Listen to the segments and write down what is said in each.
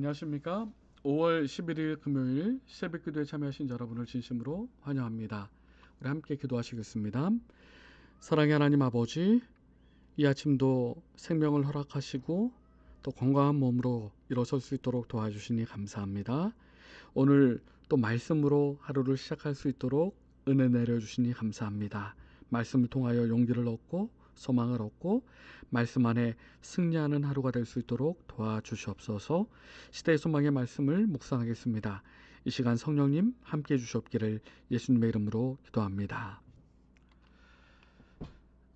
안녕하십니까? 5월 11일 금요일 새벽 기도에 참여하신 여러분을 진심으로 환영합니다. 우리 함께 기도하시겠습니다. 사랑의 하나님 아버지, 이 아침도 생명을 허락하시고 또 건강한 몸으로 일어설 수 있도록 도와주시니 감사합니다. 오늘 또 말씀으로 하루를 시작할 수 있도록 은혜 내려주시니 감사합니다. 말씀을 통하여 용기를 얻고 소망을 얻고 말씀 안에 승리하는 하루가 될 수 있도록 도와주시옵소서. 시대의 소망의 말씀을 묵상하겠습니다. 이 시간 성령님 함께해 주시옵기를 예수님의 이름으로 기도합니다.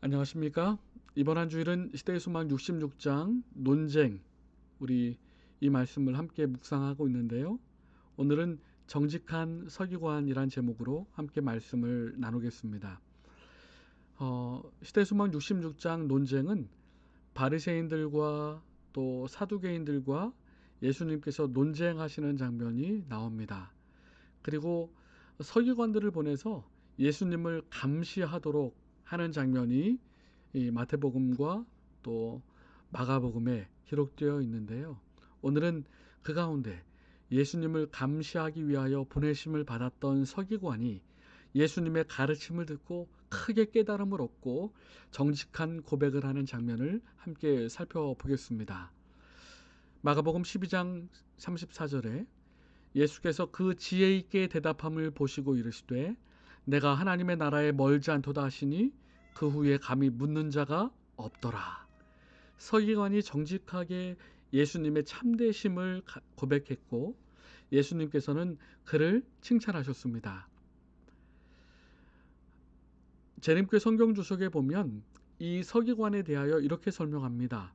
안녕하십니까? 이번 한 주일은 시대의 소망 66장 논쟁, 우리 이 말씀을 함께 묵상하고 있는데요. 오늘은 정직한 서기관이란 제목으로 함께 말씀을 나누겠습니다. 시대의 소망 66장 논쟁은 바리새인들과 또 사두개인들과 예수님께서 논쟁하시는 장면이 나옵니다. 그리고 서기관들을 보내서 예수님을 감시하도록 하는 장면이 이 마태복음과 또 마가복음에 기록되어 있는데요. 오늘은 그 가운데 예수님을 감시하기 위하여 보내심을 받았던 서기관이 예수님의 가르침을 듣고 크게 깨달음을 얻고 정직한 고백을 하는 장면을 함께 살펴보겠습니다. 마가복음 12장 34절에 예수께서 그 지혜 있게 대답함을 보시고 이르시되 내가 하나님의 나라에 멀지 않도다 하시니 그 후에 감히 묻는 자가 없더라. 서기관이 정직하게 예수님의 참되심을 고백했고 예수님께서는 그를 칭찬하셨습니다. 재림교회 성경주석에 보면 이 서기관에 대하여 이렇게 설명합니다.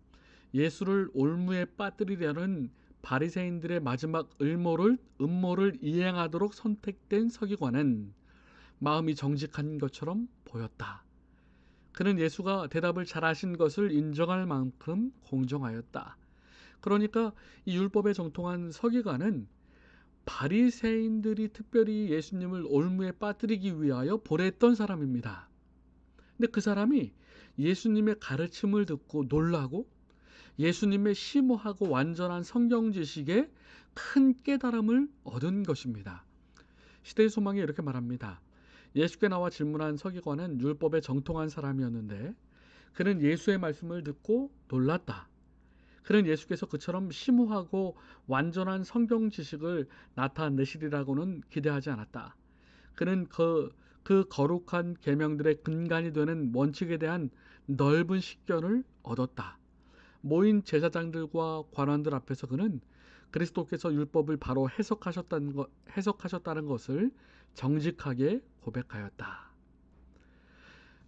예수를 올무에 빠뜨리려는 바리새인들의 마지막 음모를 이행하도록 선택된 서기관은 마음이 정직한 것처럼 보였다. 그는 예수가 대답을 잘하신 것을 인정할 만큼 공정하였다. 그러니까 이 율법에 정통한 서기관은 바리새인들이 특별히 예수님을 올무에 빠뜨리기 위하여 보냈던 사람입니다. 근데 그 사람이 예수님의 가르침을 듣고 놀라고 예수님의 심오하고 완전한 성경 지식에 큰 깨달음을 얻은 것입니다. 시대의 소망이 이렇게 말합니다. 예수께 나와 질문한 서기관은 율법에 정통한 사람이었는데 그는 예수의 말씀을 듣고 놀랐다. 그는 예수께서 그처럼 심오하고 완전한 성경 지식을 나타내시리라고는 기대하지 않았다. 그는 그 거룩한 계명들의 근간이 되는 원칙에 대한 넓은 식견을 얻었다. 모인 제사장들과 관원들 앞에서 그는 그리스도께서 율법을 바로 해석하셨다는 것을 정직하게 고백하였다.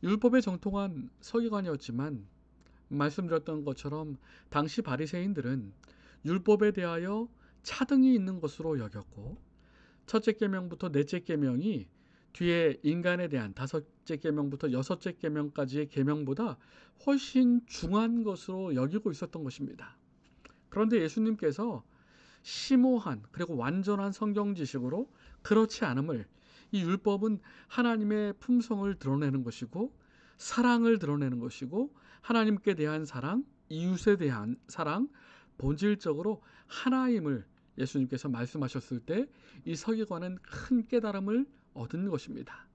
율법에 정통한 서기관이었지만 말씀드렸던 것처럼 당시 바리새인들은 율법에 대하여 차등이 있는 것으로 여겼고 첫째 계명부터 넷째 계명이 뒤에 인간에 대한 다섯째 계명부터 여섯째 계명까지의 계명보다 훨씬 중한 것으로 여기고 있었던 것입니다. 그런데 예수님께서 심오한 그리고 완전한 성경 지식으로 그렇지 않음을, 이 율법은 하나님의 품성을 드러내는 것이고 사랑을 드러내는 것이고 하나님께 대한 사랑, 이웃에 대한 사랑, 본질적으로 하나임을 예수님께서 말씀하셨을 때 이 서기관은 큰 깨달음을 얻은 것입니다.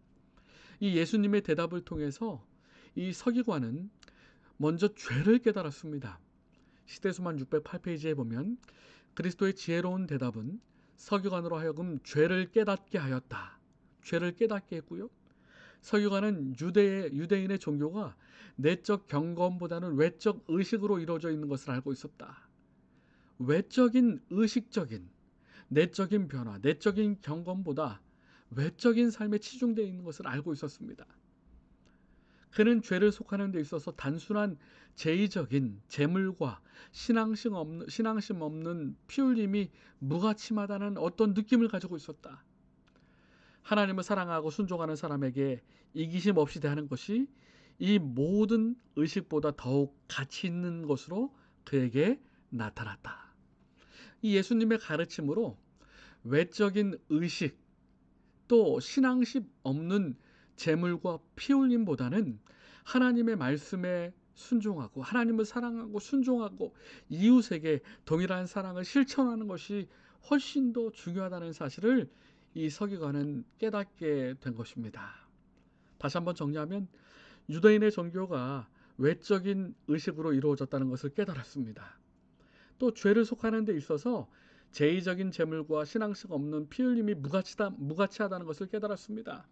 이 예수님의 대답을 통해서 이 서기관은 먼저 죄를 깨달았습니다. 시대수만 608페이지에 보면 그리스도의 지혜로운 대답은 서기관으로 하여금 죄를 깨닫게 하였다. 죄를 깨닫게 했고요. 서기관은 유대인의 종교가 내적 경건보다는 외적 의식으로 이루어져 있는 것을 알고 있었다. 외적인 의식적인 내적인 변화, 내적인 경건보다 외적인 삶에 치중되어 있는 것을 알고 있었습니다. 그는 죄를 속하는 데 있어서 단순한 제의적인 재물과 신앙심 없는 피 흘림이 무가침하다는 어떤 느낌을 가지고 있었다. 하나님을 사랑하고 순종하는 사람에게 이기심 없이 대하는 것이 이 모든 의식보다 더욱 가치 있는 것으로 그에게 나타났다. 이 예수님의 가르침으로 외적인 의식 또 신앙심 없는 재물과 피 흘림보다는 하나님의 말씀에 순종하고 하나님을 사랑하고 순종하고 이웃에게 동일한 사랑을 실천하는 것이 훨씬 더 중요하다는 사실을 이 서기관은 깨닫게 된 것입니다. 다시 한번 정리하면 유대인의 종교가 외적인 의식으로 이루어졌다는 것을 깨달았습니다. 또 죄를 속하는 데 있어서 제의적인 제물과 신앙식 없는 피 흘림이 무가치하다는 것을 깨달았습니다.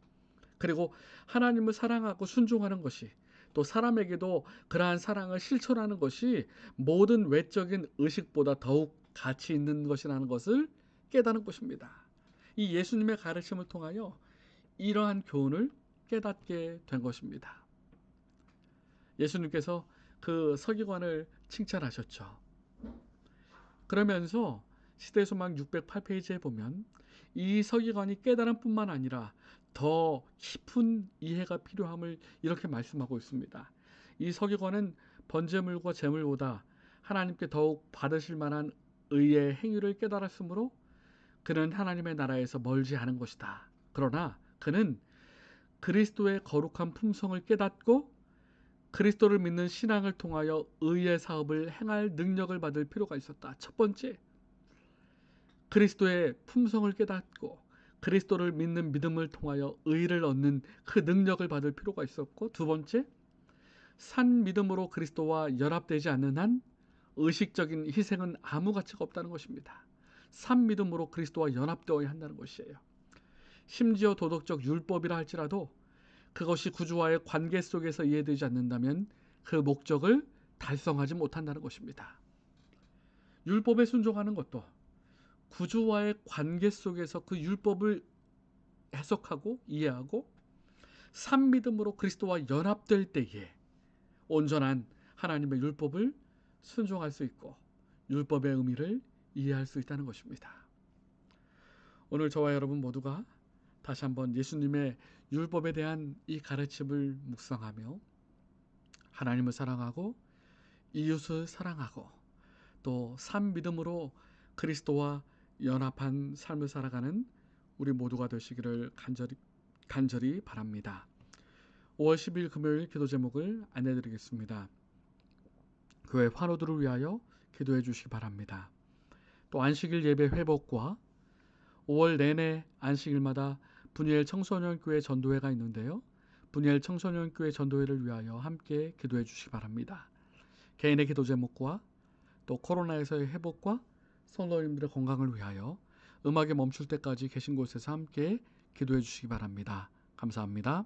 그리고 하나님을 사랑하고 순종하는 것이 또 사람에게도 그러한 사랑을 실천하는 것이 모든 외적인 의식보다 더욱 가치 있는 것이라는 것을 깨닫는 것입니다. 이 예수님의 가르침을 통하여 이러한 교훈을 깨닫게 된 것입니다. 예수님께서 그 서기관을 칭찬하셨죠. 그러면서 시대소망 608페이지에 보면 이 서기관이 깨달음 뿐만 아니라 더 깊은 이해가 필요함을 이렇게 말씀하고 있습니다. 이 서기관은 번제물과 제물보다 하나님께 더욱 받으실 만한 의의 행위를 깨달았으므로 그는 하나님의 나라에서 멀지 않은 것이다. 그러나 그는 그리스도의 거룩한 품성을 깨닫고 그리스도를 믿는 신앙을 통하여 의의 사업을 행할 능력을 받을 필요가 있었다. 첫 번째, 그리스도의 품성을 깨닫고 그리스도를 믿는 믿음을 통하여 의를 얻는 그 능력을 받을 필요가 있었고, 두 번째, 산 믿음으로 그리스도와 연합되지 않는 한 의식적인 희생은 아무 가치가 없다는 것입니다. 산 믿음으로 그리스도와 연합되어야 한다는 것이에요. 심지어 도덕적 율법이라 할지라도 그것이 구주와의 관계 속에서 이해되지 않는다면 그 목적을 달성하지 못한다는 것입니다. 율법에 순종하는 것도 구주와의 관계 속에서 그 율법을 해석하고 이해하고 산 믿음으로 그리스도와 연합될 때에 온전한 하나님의 율법을 순종할 수 있고 율법의 의미를 이해할 수 있다는 것입니다. 오늘 저와 여러분 모두가 다시 한번 예수님의 율법에 대한 이 가르침을 묵상하며 하나님을 사랑하고 이웃을 사랑하고 또 산 믿음으로 그리스도와 연합한 삶을 살아가는 우리 모두가 되시기를 간절히 바랍니다. 5월 10일 금요일 기도 제목을 안내드리겠습니다. 교회 환우들을 위하여 기도해 주시기 바랍니다. 또 안식일 예배 회복과 5월 내내 안식일마다 분이엘 청소년교회 전도회가 있는데요. 분이엘 청소년교회 전도회를 위하여 함께 기도해 주시기 바랍니다. 개인의 기도 제목과 또 코로나에서의 회복과 성도님들의 건강을 위하여 음악이 멈출 때까지 계신 곳에서 함께 기도해 주시기 바랍니다. 감사합니다.